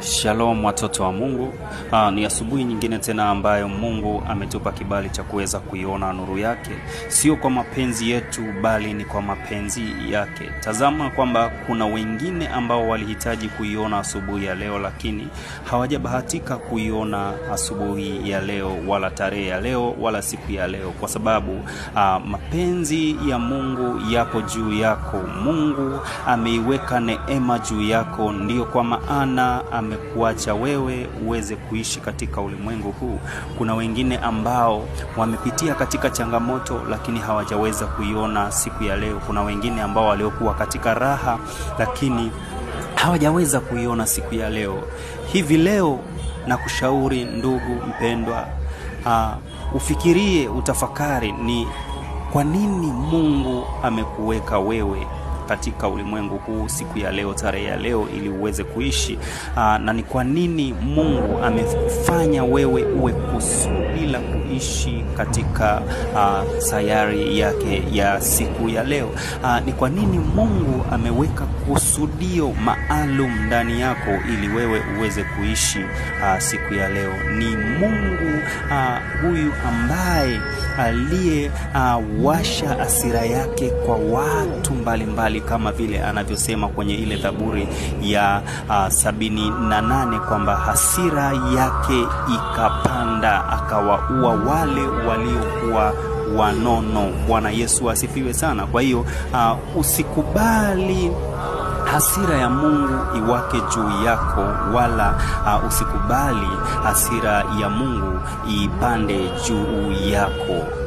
Shalom watoto wa Mungu. Ni asubuhi nyingine tena ambayo Mungu ametupa kibali cha kuweza kuiona nuru yake. Sio kwa mapenzi yetu bali ni kwa mapenzi yake. Tazama kwamba kuna wengine ambao walihitaji kuiona asubuhi ya leo, lakini hawajabahatika kuiona asubuhi ya leo wala tarehe ya leo wala siku ya leo, kwa sababu mapenzi ya Mungu yapo juu yako. Mungu ameiweka neema juu yako, ndio kwa maana amekuacha wewe uweze kuishi katika ulimwengu huu. Kuna wengine ambao wamepitia katika changamoto lakini hawajaweza kuiona siku ya leo. Kuna wengine ambao waliokuwa katika raha lakini hawajaweza kuiona siku ya leo. Hivi leo na kushauri ndugu mpendwa, ufikirie, utafakari ni kwa nini Mungu amekuweka wewe katika ulimwengu huu siku ya leo, tarehe ya leo, ili uweze kuishi, na ni kwa nini Mungu amekufanya wewe uwe kusudi la kuishi katika sayari yake ya siku ya leo. Ni kwa nini Mungu ameweka kusudio maalum ndani yako ili wewe uweze kuishi siku ya leo. Ni Mungu huyu ambaye aliyewasha hasira yake kwa watu mbalimbali, kama vile anavyosema kwenye ile Zaburi ya 78 kwamba hasira yake ikapanda akawaua wale waliokuwa wanono. Bwana Yesu asifiwe sana. Kwa hiyo usikubali hasira ya Mungu iwake juu yako, wala usikubali hasira ya Mungu ipande juu yako.